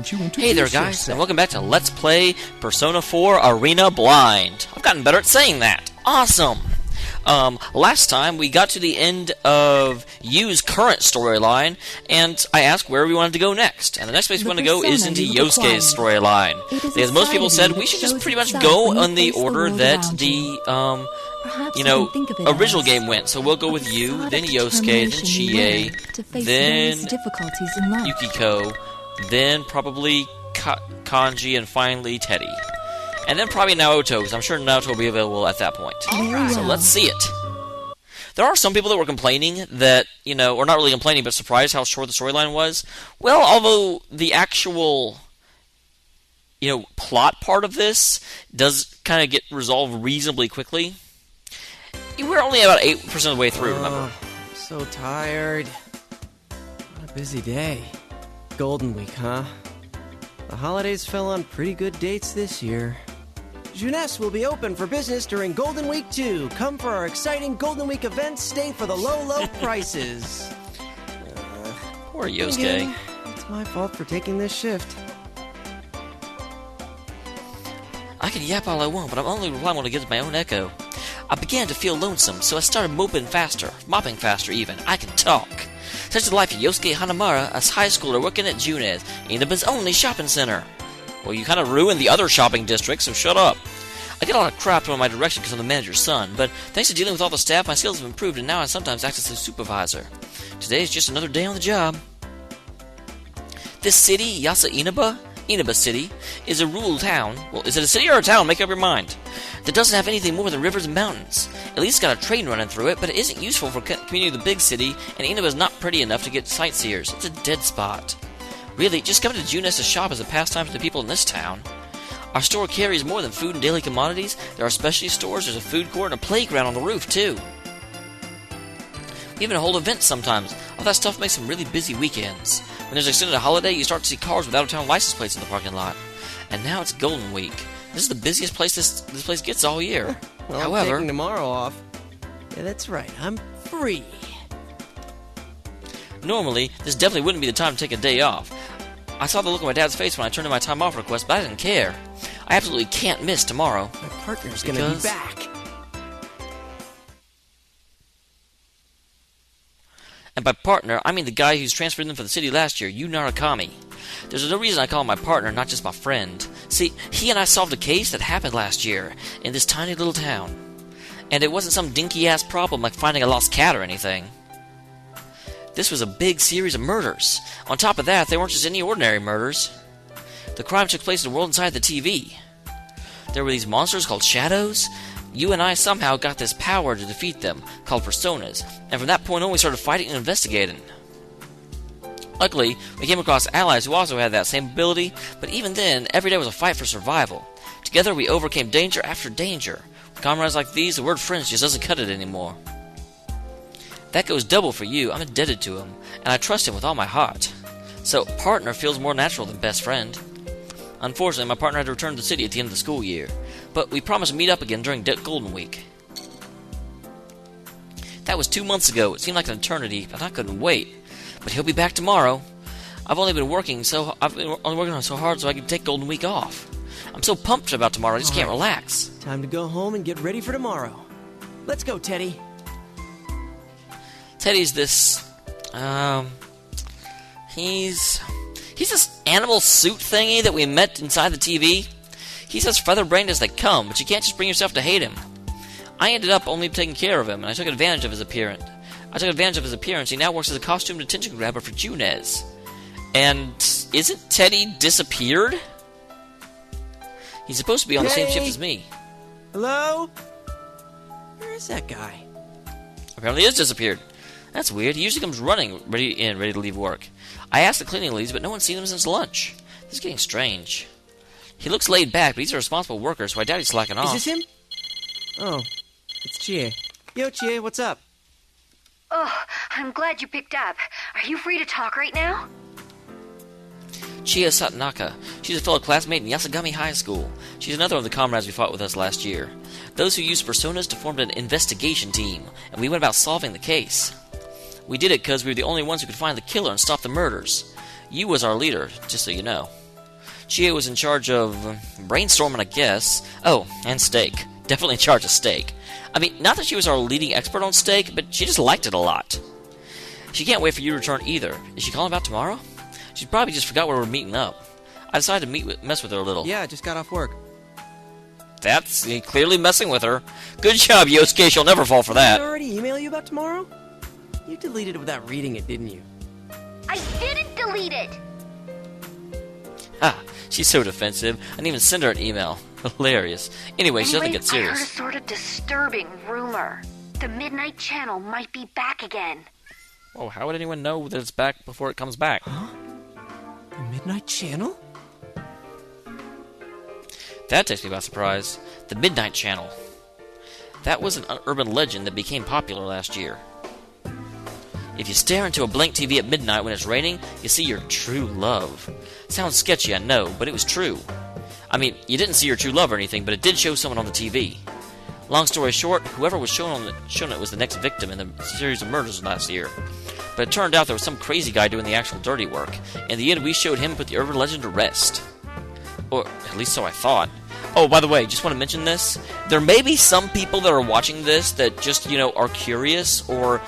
Hey there guys, and welcome back to Let's Play Persona 4 Arena Blind. I've gotten better at saying that. Awesome! Last time we got to the end of Yu's current storyline, and I asked where we wanted to go next. And the next place we want to go is into Yosuke's storyline. Because most people said we should just pretty much go in the order that the, original game went. So we'll go with Yu, then Yosuke, then Chie, then Yukiko, then probably Kanji, and finally Teddie. And then probably Naoto, because I'm sure Naoto will be available at that point. Right. So let's see it. There are some people that were complaining that, or not really complaining, but surprised how short the storyline was. Well, although the actual, plot part of this does kind of get resolved reasonably quickly. We're only about 8% of the way through, remember? I'm so tired. What a busy day. Golden Week, huh? The holidays fell on pretty good dates this year. Jeunesse will be open for business during Golden Week 2. Come for our exciting Golden Week events. Stay for the low, low prices. Poor Yosuke. Again, it's my fault for taking this shift. I can yap all I want, but I'm only replying when I get my own echo. I began to feel lonesome, so I started mopping faster even. I can talk. Such the life of Yosuke Hanamura, a high schooler working at Junes, Inaba's only shopping center. Well, you kind of ruined the other shopping district, so shut up. I get a lot of crap thrown in my direction because I'm the manager's son, but thanks to dealing with all the staff, my skills have improved, and now I sometimes act as a supervisor. Today is just another day on the job. This city, Inaba City, is a rural town. Well, is it a city or a town? Make up your mind. That doesn't have anything more than rivers and mountains. At least it's got a train running through it, but it isn't useful for community of the big city, and Inaba is not pretty enough to get sightseers. It's a dead spot. Really, just coming to Junes to shop is a pastime for the people in this town. Our store carries more than food and daily commodities. There are specialty stores, there's a food court, and a playground on the roof, too. We even hold events sometimes. All that stuff makes some really busy weekends. When there's an extended holiday, you start to see cars with out-of-town license plates in the parking lot. And now it's Golden Week. This is the busiest place this place gets all year. Well, However, I'm taking tomorrow off. Yeah, that's right. I'm free. Normally, this definitely wouldn't be the time to take a day off. I saw the look on my dad's face when I turned in my time off request, but I didn't care. I absolutely can't miss tomorrow. My partner's gonna be back. And by partner, I mean the guy who's transferred them for the city last year, Yu Narakami. There's no reason I call him my partner, not just my friend. See, he and I solved a case that happened last year in this tiny little town. And it wasn't some dinky-ass problem like finding a lost cat or anything. This was a big series of murders. On top of that, they weren't just any ordinary murders. The crime took place in the world inside the TV. There were these monsters called shadows. You and I somehow got this power to defeat them, called personas, and from that point on we started fighting and investigating. Luckily, we came across allies who also had that same ability, but even then, every day was a fight for survival. Together we overcame danger after danger. With comrades like these, the word friends just doesn't cut it anymore. That goes double for you. I'm indebted to him, and I trust him with all my heart. So, partner feels more natural than best friend. Unfortunately, my partner had to return to the city at the end of the school year, but we promised to meet up again during Golden Week. That was 2 months ago. It seemed like an eternity, but I couldn't wait. But he'll be back tomorrow. I've only been working on so hard so I can take Golden Week off. I'm so pumped about tomorrow, I just can't relax. Time to go home and get ready for tomorrow. Let's go, Teddie. Teddie's this, he's this animal suit thingy that we met inside the TV. He's as feather-brained as they come, but you can't just bring yourself to hate him. I ended up only taking care of him, and I took advantage of his appearance. He now works as a costume detention grabber for Junes. And isn't Teddie disappeared? He's supposed to be on the same shift as me. Hello? Where is that guy? Apparently he has disappeared. That's weird. He usually comes running, ready to leave work. I asked the cleaning ladies, but no one's seen him since lunch. This is getting strange. He looks laid back, but he's a responsible worker, so I doubt he's slacking off. Is this him? Oh, it's Chie. Yo, Chie, what's up? Oh, I'm glad you picked up. Are you free to talk right now? Chie Satanaka. She's a fellow classmate in Yasugami High School. She's another of the comrades we fought with us last year. Those who used personas to form an investigation team, and we went about solving the case. We did it because we were the only ones who could find the killer and stop the murders. You was our leader, just so you know. Chie was in charge of brainstorming, I guess. Oh, and steak. Definitely in charge of steak. I mean, not that she was our leading expert on steak, but she just liked it a lot. She can't wait for you to return either. Is she calling about tomorrow? She probably just forgot where we're meeting up. I decided to mess with her a little. Yeah, I just got off work. That's clearly messing with her. Good job, Yosuke. She'll never fall for that. Did I already email you about tomorrow? You deleted it without reading it, didn't you? I didn't delete it! Ah, she's so defensive. I didn't even send her an email. Hilarious. Anyway, she doesn't get I serious. heard a sort of disturbing rumor. The Midnight Channel might be back again. Oh, how would anyone know that it's back before it comes back? Huh? The Midnight Channel? That takes me by surprise. The Midnight Channel. That was an urban legend that became popular last year. If you stare into a blank TV at midnight when it's raining, you see your true love. Sounds sketchy, I know, but it was true. I mean, you didn't see your true love or anything, but it did show someone on the TV. Long story short, whoever was shown it was the next victim in the series of murders last year. But it turned out there was some crazy guy doing the actual dirty work. In the end, we showed him put the urban legend to rest. Or at least so I thought. Oh, by the way, just want to mention this. There may be some people that are watching this that just, are curious, or,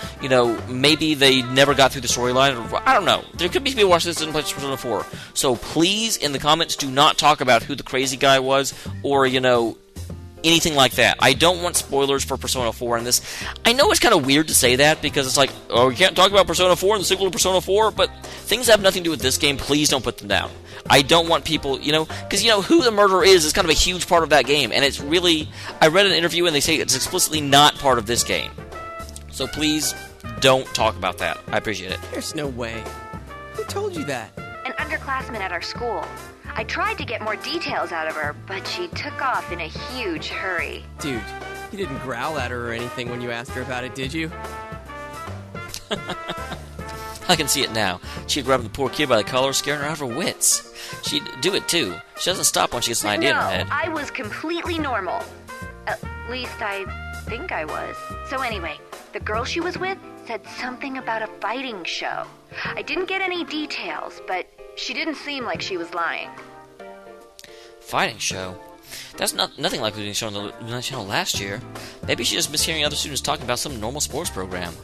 maybe they never got through the storyline, or I don't know. There could be people watching this that didn't play Persona 4. So please, in the comments, do not talk about who the crazy guy was, or, anything like that. I don't want spoilers for Persona 4 in this. I know it's kind of weird to say that, because it's like, oh, we can't talk about Persona 4 and the sequel to Persona 4, but things that have nothing to do with this game, please don't put them down. I don't want people, because, who the murderer is kind of a huge part of that game, and it's really, I read an interview and they say it's explicitly not part of this game. So please, don't talk about that. I appreciate it. There's no way. Who told you that? An underclassman at our school. I tried to get more details out of her, but she took off in a huge hurry. Dude, you didn't growl at her or anything when you asked her about it, did you? I can see it now. She'd grab the poor kid by the collar, scaring her out of her wits. She'd do it too. She doesn't stop when she gets an idea in her head. I was completely normal. At least I think I was. So anyway, the girl she was with said something about a fighting show. I didn't get any details, but she didn't seem like she was lying. Fighting show? That's nothing like being shown on the Midnight Channel last year. Maybe she just missed hearing other students talking about some normal sports program.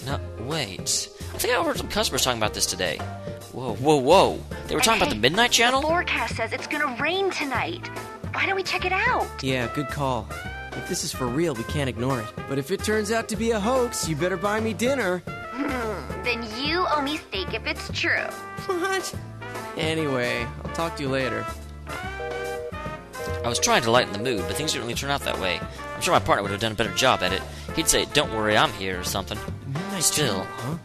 No, wait. I think I overheard some customers talking about this today. Whoa. They were talking about the Midnight Channel? The forecast says it's gonna rain tonight. Why don't we check it out? Yeah, good call. If this is for real, we can't ignore it. But if it turns out to be a hoax, you better buy me dinner. Then you owe me steak if it's true. What? Anyway, I'll talk to you later. I was trying to lighten the mood, but things didn't really turn out that way. I'm sure my partner would have done a better job at it. He'd say, "Don't worry, I'm here," or something. Midnight Still. Channel, huh?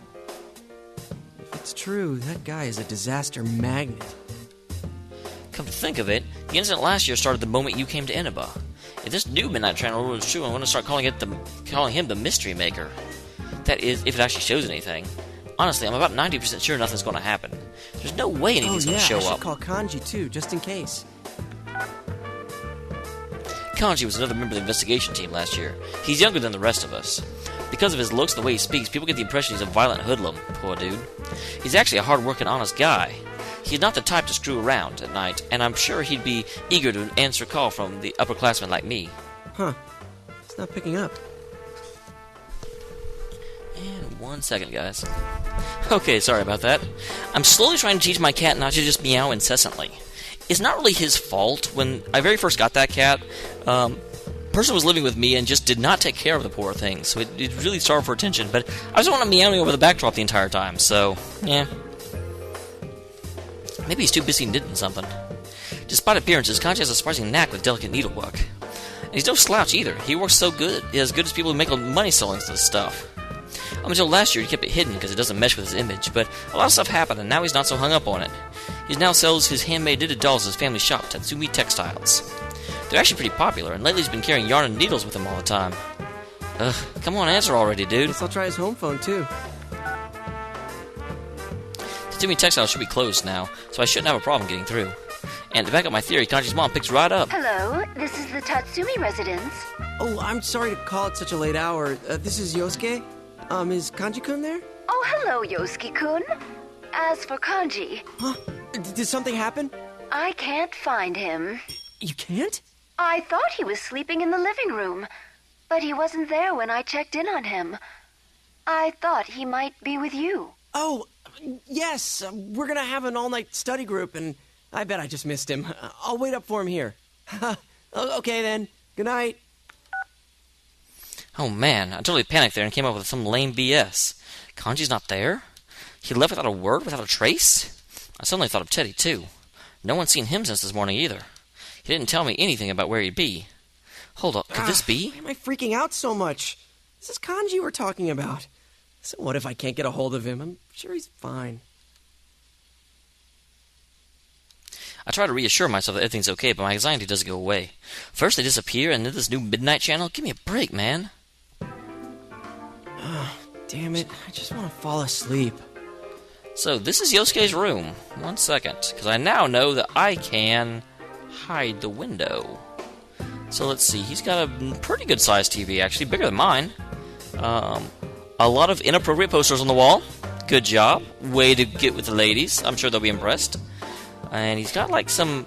If it's true, that guy is a disaster magnet. Come to think of it, the incident last year started the moment you came to Inaba. If this new Midnight Channel rule is true, I want to start calling him the Mystery Maker. That is, if it actually shows anything. Honestly, I'm about 90% sure nothing's going to happen. There's no way anything's going to show I should up. call Kanji too, just in case. Kanji was another member of the investigation team last year. He's younger than the rest of us. Because of his looks and the way he speaks, people get the impression he's a violent hoodlum. Poor dude. He's actually a hard-working, honest guy. He's not the type to screw around at night, and I'm sure he'd be eager to answer a call from the upperclassmen like me. Huh. It's not picking up. And 1 second, guys. Okay, sorry about that. I'm slowly trying to teach my cat not to just meow incessantly. It's not really his fault. When I very first got that cat, person was living with me and just did not take care of the poor thing, so it really starved for attention, but I just want him meowing over the backdrop the entire time, so, yeah. Maybe he's too busy knitting something. Despite appearances, Kanji has a surprising knack with delicate needlework. And he's no slouch either. He works so good. He's as good as people who make money selling this stuff. Up until last year, he kept it hidden because it doesn't mesh with his image, but a lot of stuff happened, and now he's not so hung up on it. He now sells his handmade knitted dolls at his family shop, Tatsumi Textiles. They're actually pretty popular, and lately he's been carrying yarn and needles with him all the time. Ugh, come on, answer already, dude. Guess I'll try his home phone too. Tatsumi Textiles should be closed now, so I shouldn't have a problem getting through. And to back up my theory, Kanji's mom picks right up. Hello, this is the Tatsumi residence. Oh, I'm sorry to call at such a late hour. This is Yosuke. Is Kanji-kun there? Oh, hello, Yosuke-kun. As for Kanji... Huh? Did something happen? I can't find him. You can't? I thought he was sleeping in the living room, but he wasn't there when I checked in on him. I thought he might be with you. Oh, yes. We're gonna have an all-night study group, and I bet I just missed him. I'll wait up for him here. Okay, then. Good night. Oh man, I totally panicked there and came up with some lame BS. Kanji's not there? He left without a word, without a trace? I suddenly thought of Teddie, too. No one's seen him since this morning either. He didn't tell me anything about where he'd be. Hold up, could this be? Why am I freaking out so much? This is Kanji we're talking about. So what if I can't get a hold of him? I'm sure he's fine. I try to reassure myself that everything's okay, but my anxiety doesn't go away. First they disappear, and then this new midnight channel? Give me a break, man. Damn it, I just want to fall asleep. So, this is Yosuke's room. 1 second, because I now know that I can hide the window. So let's see, he's got a pretty good sized TV, actually, bigger than mine. A lot of inappropriate posters on the wall. Good job. Way to get with the ladies. I'm sure they'll be impressed. And he's got like some...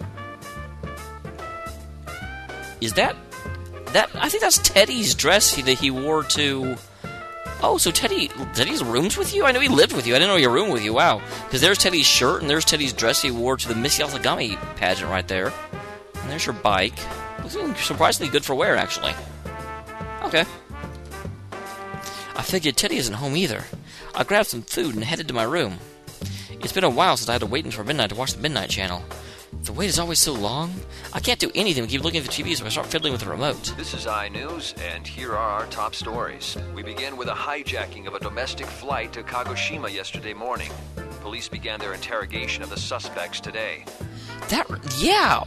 Is that... I think that's Teddie's dress that he wore to... Oh, so Teddie's room's with you? I know he lived with you. I didn't know he roomed with you. Wow. Because there's Teddie's shirt, and there's Teddie's dress he wore to the Miss Yasagami pageant right there. And there's your bike. Looks surprisingly good for wear, actually. Okay. I figured Teddie isn't home either. I grabbed some food and headed to my room. It's been a while since I had to wait until midnight to watch the Midnight Channel. The wait is always so long. I can't do anything but keep looking at the TV, so I start fiddling with the remote. This is iNews, and here are our top stories. We begin with a hijacking of a domestic flight to Kagoshima yesterday morning. Police began their interrogation of the suspects today. Yeah!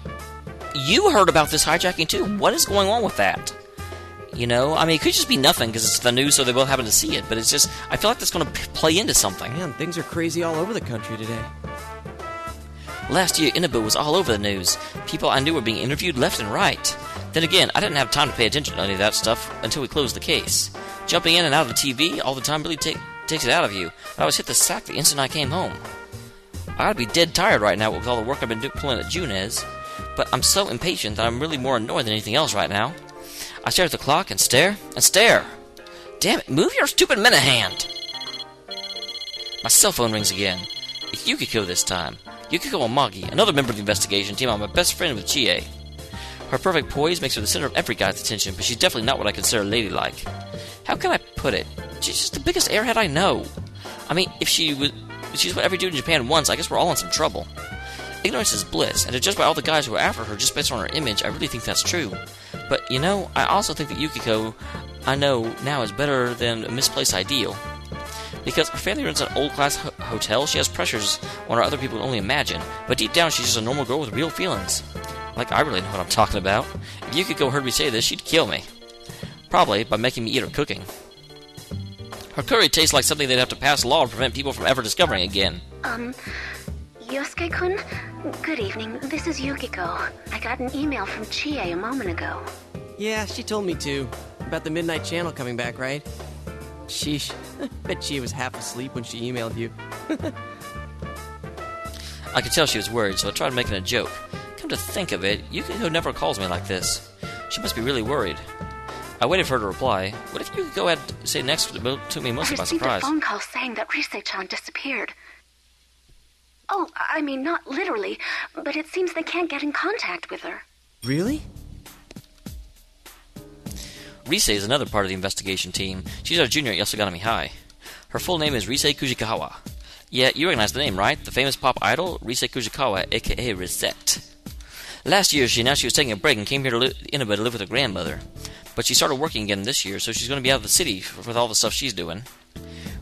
You heard about this hijacking too. What is going on with that? You know, I mean, it could just be nothing because it's the news, so they both happen to see it. But it's just, I feel like that's going to play into something. Man, things are crazy all over the country today. Last year, Inabu was all over the news. People I knew were being interviewed left and right. Then again, I didn't have time to pay attention to any of that stuff until we closed the case. Jumping in and out of the TV all the time really takes it out of you. I was hit the sack the instant I came home. I'd be dead tired right now with all the work I've been pulling at Junez, but I'm so impatient that I'm really more annoyed than anything else right now. I stare at the clock and stare and stare. Damn it, move your stupid minute hand! My cell phone rings again. It's Yukiko this time. Yukiko Amagi, another member of the investigation team. I'm my best friend with Chie. Her perfect poise makes her the center of every guy's attention, but she's definitely not what I consider ladylike. How can I put it? She's just the biggest airhead I know. I mean, if she's what every dude in Japan wants, I guess we're all in some trouble. Ignorance is bliss, and to judge by all the guys who are after her just based on her image, I really think that's true. But, you know, I also think that Yukiko, I know now, is better than a misplaced ideal. Because her family runs an old-class hotel, she has pressures on her other people can only imagine. But deep down, she's just a normal girl with real feelings. Like, I really know what I'm talking about. If Yukiko heard me say this, she'd kill me. Probably by making me eat her cooking. Her curry tastes like something they'd have to pass a law to prevent people from ever discovering again. Yosuke-kun? Good evening. This is Yukiko. I got an email from Chie a moment ago. Yeah, she told me too. About the Midnight Channel coming back, right? Sheesh. Bet Chie was half asleep when she emailed you. I could tell she was worried, so I tried making a joke. Come to think of it, Yukiko never calls me like this. She must be really worried. I waited for her to reply. What if Yukiko had to say next took me mostly by surprise? I received a phone call saying that Rise-chan disappeared. Oh, I mean, not literally, but it seems they can't get in contact with her. Really? Rise is another part of the investigation team. She's our junior at Yasagami High. Her full name is Rise Kujikawa. Yeah, you recognize the name, right? The famous pop idol, Rise Kujikawa, aka Risette. Last year, she was taking a break and came here to Inaba to live with her grandmother. But she started working again this year, so she's going to be out of the city with all the stuff she's doing.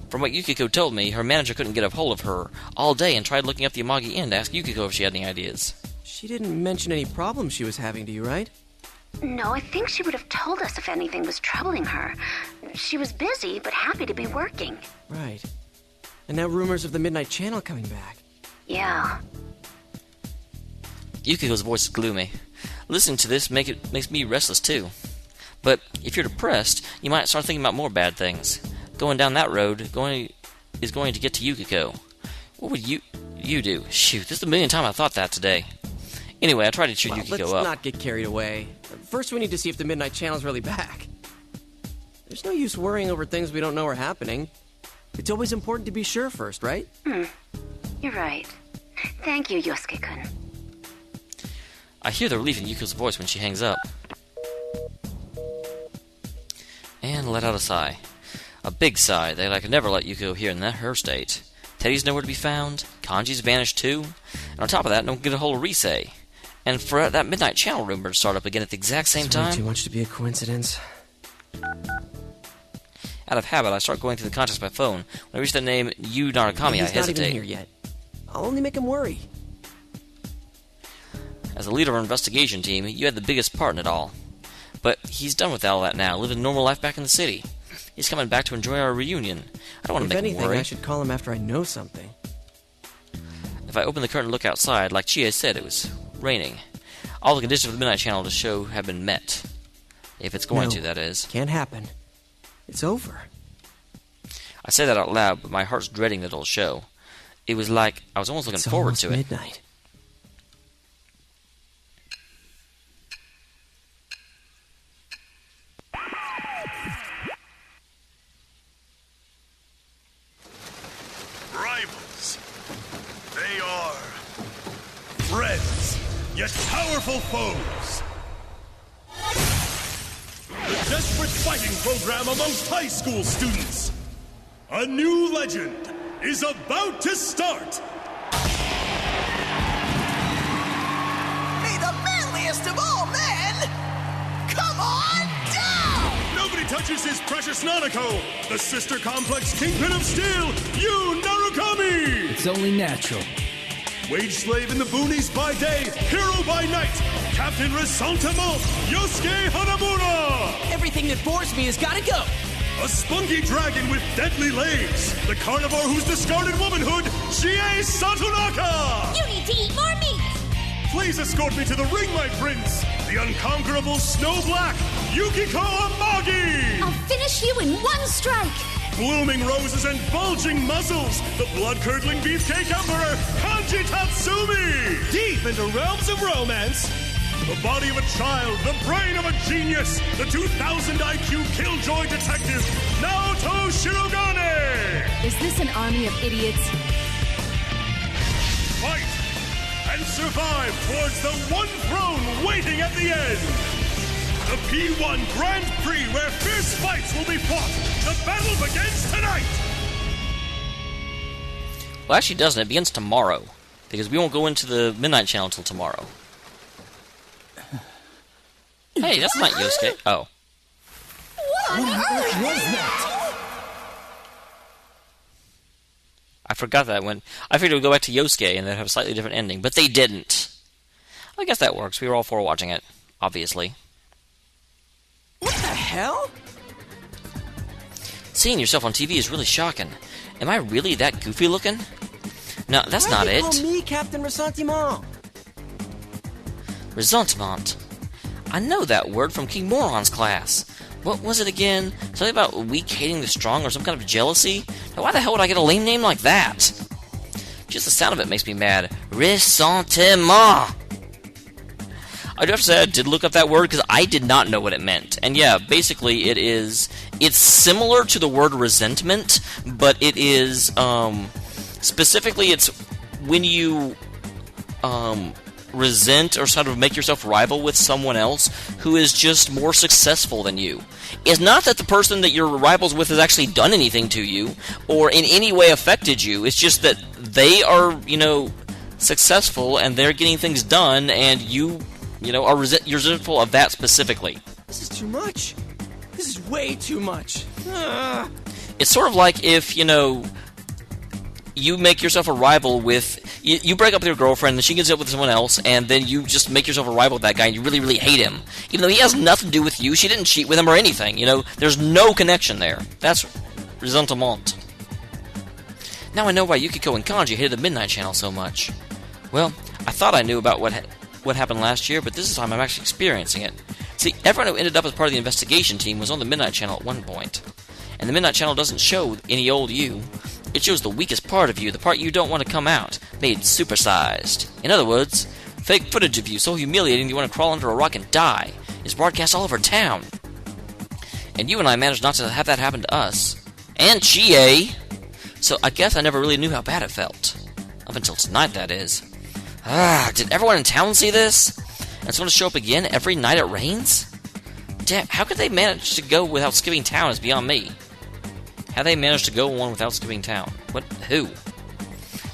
From what Yukiko told me, her manager couldn't get a hold of her all day and tried looking up the Amagi Inn to ask Yukiko if she had any ideas. She didn't mention any problems she was having to you, right? No, I think she would have told us if anything was troubling her. She was busy, but happy to be working. Right. And now rumors of the Midnight Channel coming back. Yeah. Yukiko's voice is gloomy. Listening to this makes me restless too. But if you're depressed, you might start thinking about more bad things. Going down that road is going to get to Yukiko. What would you do? Shoot, this is the millionth time I thought that today. Anyway, I tried to cheer Yukiko let's up. not get carried away. First, we need to see if the Midnight Channel's really back. There's no use worrying over things we don't know are happening. It's always important to be sure first, right? You're right. Thank you, Yosuke-kun. I hear the relief in Yukiko's voice when she hangs up. And let out a sigh. A big sigh that I could never let Yukiko hear in her state. Teddie's nowhere to be found, Kanji's vanished too, and on top of that, no one can get a hold of Risei. And for that Midnight Channel rumor to start up again at the exact same time... Way too much to be a coincidence. Out of habit, I start going through the contacts by phone. When I reach the name Yu Narakami, I hesitate. He's not even here yet. I'll only make him worry. As the leader of our investigation team, you had the biggest part in it all. But he's done with all that now, living a normal life back in the city. He's coming back to enjoy our reunion. I don't want to make him worry. I should call him after I know something. If I open the curtain and look outside, like Chie said, it was raining. All the conditions for the Midnight Channel to show have been met. If it's going to, that is. Can't happen. It's over. I say that out loud, but my heart's dreading that it'll show. It was like I was almost looking forward to it. Midnight. Rivals. They are friends, yet powerful foes. The desperate fighting program amongst high school students. A new legend is about to start. May the manliest of all men come on down! Nobody touches his precious Nanako, the sister complex kingpin of steel, Yu Narukami! It's only natural. Wage slave in the boonies by day, hero by night, Captain Resentiment, Yosuke Hanamura! Everything that bores me has gotta go! A spunky dragon with deadly legs, the carnivore whose discarded womanhood, Chie Satonaka! You need to eat more meat! Please escort me to the ring, my prince, the unconquerable Snow Black, Yukiko Amagi! I'll finish you in one strike! Blooming roses and bulging muzzles, the blood-curdling beefcake emperor, Kanji Tatsumi! Deep into realms of romance, the body of a child, the brain of a genius, the 2,000 IQ killjoy detective, Naoto Shirogane! Is this an army of idiots? Fight and survive towards the one throne waiting at the end! The P1 Grand Prix where fierce fights will be fought! The battle begins tonight! Well, actually, it doesn't. It begins tomorrow. Because we won't go into the Midnight Channel until tomorrow. Hey, that's not Yosuke. Oh. What on earth was that? I forgot that when I figured it would go back to Yosuke and they'd have a slightly different ending, but they didn't. I guess that works. We were all for watching it, obviously. What the hell? Seeing yourself on TV is really shocking. Am I really that goofy looking? No, that's not it. Why do you call me Captain Resentiment? Resentiment. I know that word from King Moron's class. What was it again? Something about weak hating the strong or some kind of jealousy? Now, why the hell would I get a lame name like that? Just the sound of it makes me mad. Ressentiment. I do have to say I did look up that word because I did not know what it meant. And yeah, basically it's similar to the word resentment, but it is, specifically it's when you, resent or sort of make yourself rival with someone else who is just more successful than you. It's not that the person that you're rivals with has actually done anything to you or in any way affected you. It's just that they are, successful and they're getting things done and you're resentful of that specifically. This is too much. This is way too much. It's sort of like if, you make yourself a rival with... You break up with your girlfriend, and she gets up with someone else, and then you just make yourself a rival with that guy, and you really, really hate him. Even though he has nothing to do with you, she didn't cheat with him or anything, There's no connection there. That's resentiment. Now I know why Yukiko and Kanji hated the Midnight Channel so much. Well, I thought I knew about what happened last year, but this time I'm actually experiencing it. See, everyone who ended up as part of the investigation team was on the Midnight Channel at one point. And the Midnight Channel doesn't show any old you. It shows the weakest part of you, the part you don't want to come out, made supersized. In other words, fake footage of you so humiliating you want to crawl under a rock and die is broadcast all over town. And you and I managed not to have that happen to us. And Chie! So I guess I never really knew how bad it felt. Up until tonight, that is. Did everyone in town see this? And it's going to show up again every night it rains? Damn, how could they manage to go without skipping town is beyond me. How they managed to go one without skipping town? What? Who?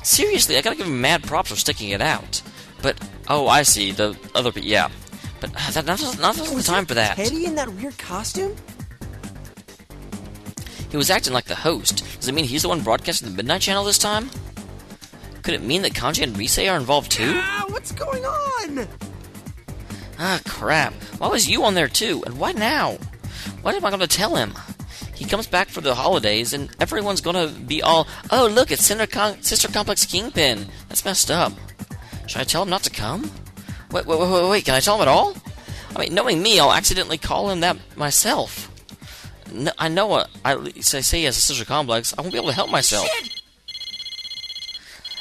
Seriously, I gotta give them mad props for sticking it out. But, oh, I see, the other, yeah. But not the time for that. Teddie in that weird costume? He was acting like the host. Does it mean he's the one broadcasting the Midnight Channel this time? Could it mean that Kanji and Rise are involved too? What's going on? Crap. Why was you on there too? And why now? What am I going to tell him? He comes back for the holidays and everyone's going to be all, oh look, it's Sister Complex Kingpin. That's messed up. Should I tell him not to come? Wait, can I tell him at all? I mean, knowing me, I'll accidentally call him that myself. No, I know what I say he has a sister complex. I won't be able to help myself. Shit!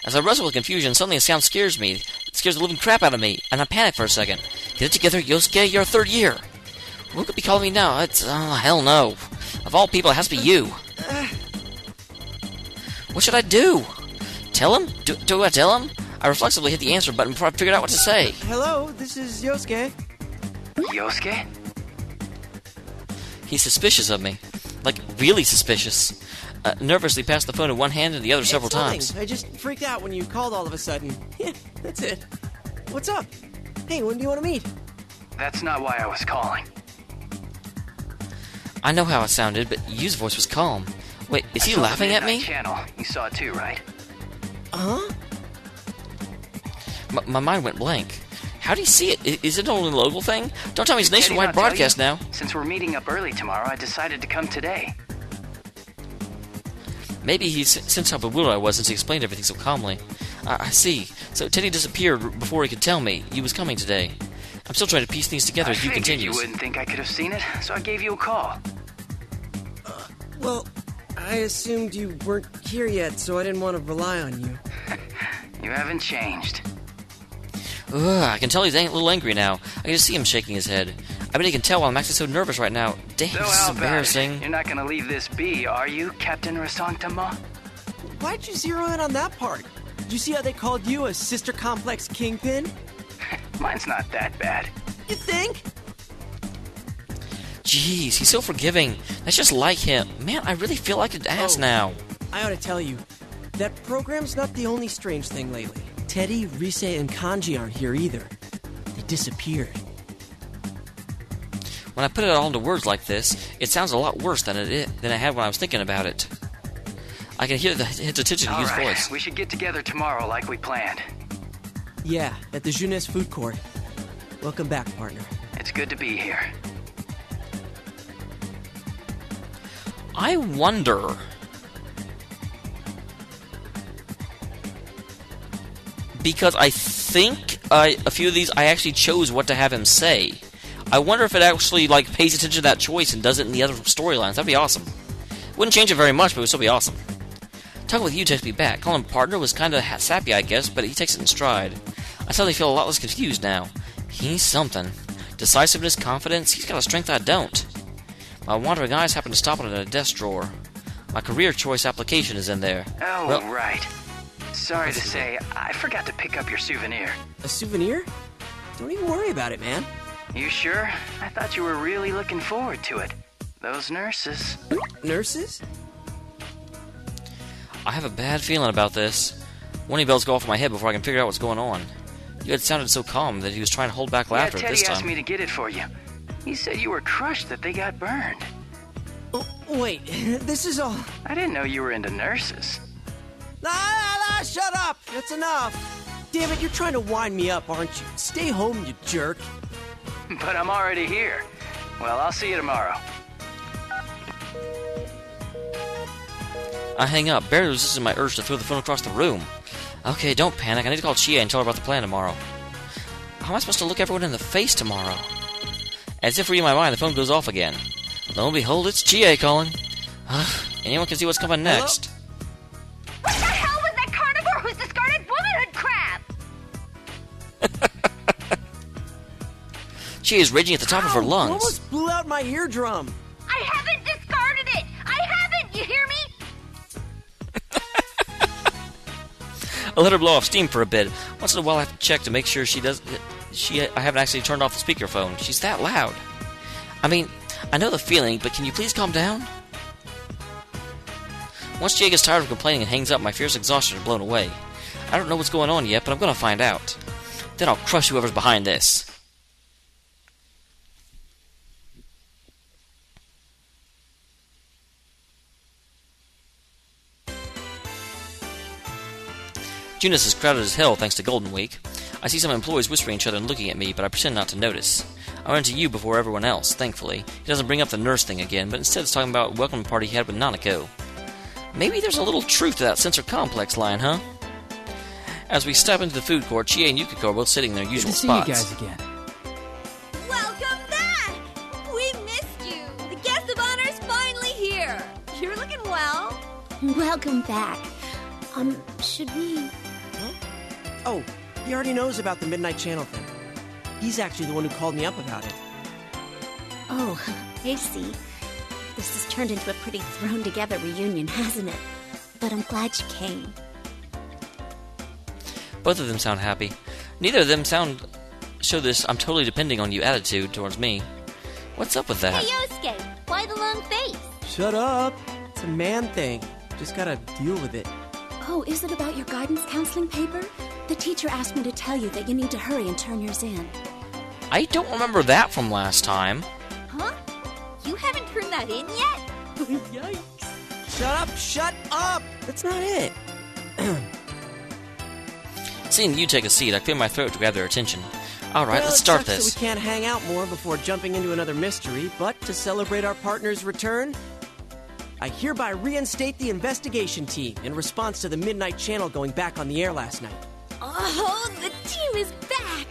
As I wrestle with confusion, suddenly a sound scares me. It scares the living crap out of me, and I panic for a second. Get it together, Yosuke, you're a third year. Who could be calling me now? It's, hell no. Of all people, it has to be you. What should I do? Tell him? Do I tell him? I reflexively hit the answer button before I figured out what to say. Hello, this is Yosuke. Yosuke? He's suspicious of me. Like, really suspicious. Nervously passed the phone in one hand and the other several times. I just freaked out when you called all of a sudden. Yeah, that's it. What's up? Hey, when do you want to meet? That's not why I was calling. I know how it sounded, but Yu's voice was calm. Wait, is he laughing at me? Channel. You saw it too, right? Huh? My mind went blank. How do you see it? Is it only a local thing? Don't tell me it's nationwide broadcast now. Since we're meeting up early tomorrow, I decided to come today. Maybe he's sensed how bewildered I was since he explained everything so calmly. I see. So Teddie disappeared before he could tell me he was coming today. I'm still trying to piece things together as you continues. You wouldn't think I could have seen it, so I gave you a call. Well, I assumed you weren't here yet, so I didn't want to rely on you. You haven't changed. I can tell he's a little angry now. I can just see him shaking his head. I bet he can tell why I'm actually so nervous right now. Damn, this is embarrassing. You're not going to leave this be, are you, Captain Rasantama? Why'd you zero in on that part? Did you see how they called you a Sister Complex Kingpin? Mine's not that bad. You think? Jeez, he's so forgiving. That's just like him. Man, I really feel like an ass now. I ought to tell you, that program's not the only strange thing lately. Teddie, Rise, and Kanji aren't here either. They disappeared. When I put it all into words like this, it sounds a lot worse than it had when I was thinking about it. I can hear his attention to Yu's voice. We should get together tomorrow like we planned. Yeah, at the Jeunesse Food Court. Welcome back, partner. It's good to be here. I wonder... Because I think a few of these I actually chose what to have him say. I wonder if it actually pays attention to that choice and does it in the other storylines. That'd be awesome. Wouldn't change it very much, but it would still be awesome. Talking with you takes me back. Calling him partner was kind of sappy, I guess, but he takes it in stride. I suddenly feel a lot less confused now. He's something. Decisiveness, confidence, he's got a strength I don't. My wandering eyes happen to stop on a desk drawer. My career choice application is in there. Oh, well, right. Sorry to say, I forgot to pick up your souvenir. A souvenir? Don't even worry about it, man. You sure? I thought you were really looking forward to it. Those nurses. Nurses? I have a bad feeling about this. Warning bells go off in my head before I can figure out what's going on. You had sounded so calm that he was trying to hold back laughter at this time. Teddie asked me to get it for you. He said you were crushed that they got burned. Oh, wait, this is all... I didn't know you were into nurses. Shut up! That's enough! Damn it, you're trying to wind me up, aren't you? Stay home, you jerk. But I'm already here. Well, I'll see you tomorrow. I hang up, barely resisting my urge to throw the phone across the room. Okay, don't panic. I need to call Chie and tell her about the plan tomorrow. How am I supposed to look everyone in the face tomorrow? As if reading my mind, the phone goes off again. Lo and behold, it's Chie calling. Anyone can see what's coming next. What the hell was that carnivore who's discarded womanhood crap? Chie is raging at the top of her You lungs. almost blew out my eardrum. I haven't discarded it! I haven't! You hear me? I let her blow off steam for a bit. Once in a while I have to check to make sure I haven't actually turned off the speakerphone. She's that loud. I mean, I know the feeling, but can you please calm down? Once Chie gets tired of complaining and hangs up, my fierce exhaustion are blown away. I don't know what's going on yet, but I'm gonna find out. Then I'll crush whoever's behind this. Junus is crowded as hell thanks to Golden Week. I see some employees whispering each other and looking at me, but I pretend not to notice. I run into you before everyone else, thankfully. He doesn't bring up the nurse thing again, but instead is talking about a welcome party he had with Nanako. Maybe there's a little truth to that sensor complex line, huh? As we step into the food court, Chie and Yukiko are both sitting in their usual spots. Good to see you guys again. Welcome back! We missed you! The guest of honor's finally here! You're looking well. Welcome back. Should we... Oh, he already knows about the Midnight Channel thing. He's actually the one who called me up about it. Oh, I see. This has turned into a pretty thrown-together reunion, hasn't it? But I'm glad you came. Both of them sound happy. Neither of them show this I'm totally depending on you attitude towards me. What's up with that? Hey, Yosuke! Why the long face? Shut up. It's a man thing. Just gotta deal with it. Oh, is it about your guidance counseling paper? The teacher asked me to tell you that you need to hurry and turn yours in. I don't remember that from last time. Huh? You haven't turned that in yet? Yikes. Shut up! That's not it. Seeing you take a seat, I clear my throat to grab their attention. Alright, let's start this. So we can't hang out more before jumping into another mystery, but to celebrate our partner's return, I hereby reinstate the investigation team in response to the Midnight Channel going back on the air last night. Oh, the team is back!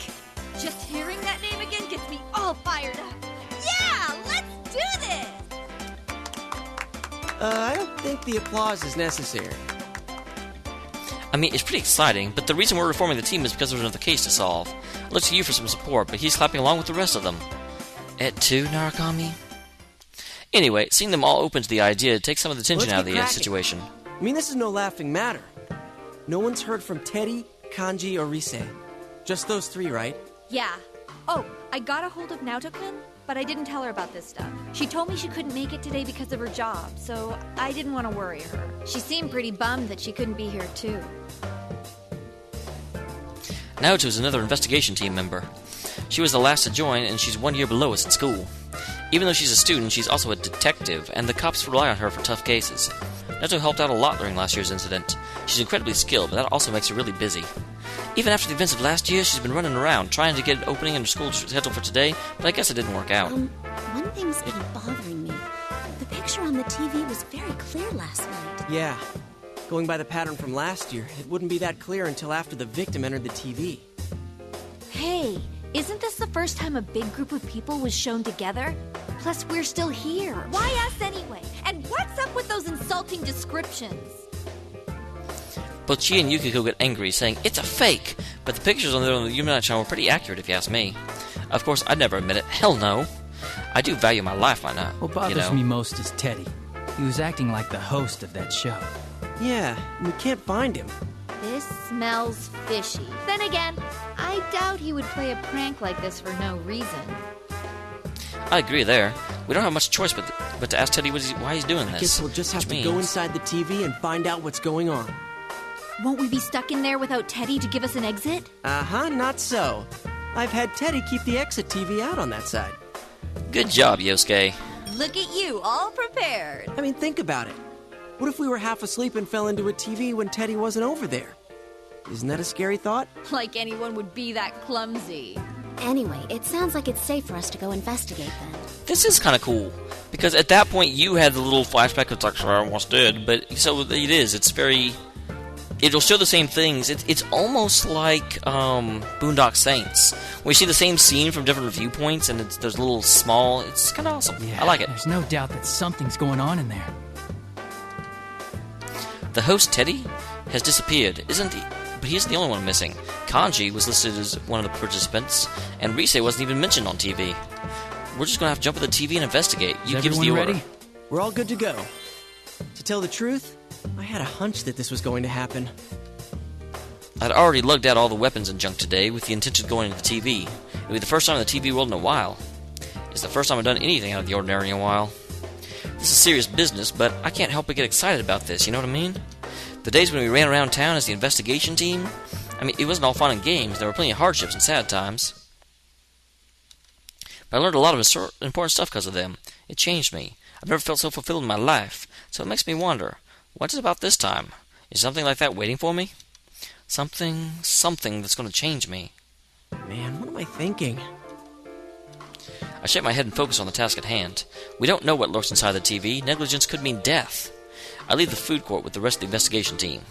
Just hearing that name again gets me all fired up. Yeah, let's do this! I don't think the applause is necessary. I mean, it's pretty exciting, but the reason we're reforming the team is because there's another case to solve. I look to you for some support, but he's clapping along with the rest of them. Et tu, Narukami? Anyway, seeing them all open to the idea takes some of the tension out of the situation. I mean, this is no laughing matter. No one's heard from Teddie, Kanji, or Rise. Just those three, right? Yeah. Oh, I got a hold of Naoto-kun, but I didn't tell her about this stuff. She told me she couldn't make it today because of her job, so I didn't want to worry her. She seemed pretty bummed that she couldn't be here, too. Naoto is another investigation team member. She was the last to join, and she's 1 year below us in school. Even though she's a student, she's also a detective, and the cops rely on her for tough cases. Naoto helped out a lot during last year's incident. She's incredibly skilled, but that also makes her really busy. Even after the events of last year, she's been running around, trying to get an opening in her school schedule for today, but I guess it didn't work out. One thing's been bothering me. The picture on the TV was very clear last night. Yeah. Going by the pattern from last year, it wouldn't be that clear until after the victim entered the TV. Hey, isn't this the first time a big group of people was shown together? Plus, we're still here. Why us anyway? And what's up with those insulting descriptions? Both Chie and Yukiko get angry, saying it's a fake, but the pictures on the Midnight Channel were pretty accurate if you ask me. Of course, I'd never admit it. Hell no. I do value my life, why not? What bothers me most is Teddie. He was acting like the host of that show. Yeah, and we can't find him. This smells fishy. Then again, I doubt he would play a prank like this for no reason. I agree there. We don't have much choice but to ask Teddie why he's doing this. I guess we'll just have to go inside the TV and find out what's going on. Won't we be stuck in there without Teddie to give us an exit? Not so. I've had Teddie keep the exit TV out on that side. Good job, Yosuke. Look at you, all prepared. I mean, think about it. What if we were half asleep and fell into a TV when Teddie wasn't over there? Isn't that a scary thought? Like anyone would be that clumsy. Anyway, it sounds like it's safe for us to go investigate then. This is kind of cool, because at that point you had the little flashback of like, I almost did, but so it is. It's very... It'll show the same things. It's almost like Boondock Saints, where you see the same scene from different viewpoints, and there's little small... It's kind of awesome. Yeah, I like it. There's no doubt that something's going on in there. The host, Teddie, has disappeared, isn't he? But he isn't the only one missing. Kanji was listed as one of the participants, and Rise wasn't even mentioned on TV. We're just gonna have to jump at the TV and investigate. You give us the order. Ready? We're all good to go. To tell the truth, I had a hunch that this was going to happen. I'd already lugged out all the weapons and junk today with the intention of going into the TV. It'll be the first time in the TV world in a while. It's the first time I've done anything out of the ordinary in a while. This is serious business, but I can't help but get excited about this, you know what I mean? The days when we ran around town as the investigation team, it wasn't all fun and games. There were plenty of hardships and sad times. But I learned a lot of important stuff because of them. It changed me. I've never felt so fulfilled in my life, so it makes me wonder, what's it about this time? Is something like that waiting for me? Something that's going to change me. Man, what am I thinking? I shake my head and focus on the task at hand. We don't know what lurks inside the TV. Negligence could mean death. I leave the food court with the rest of the investigation team.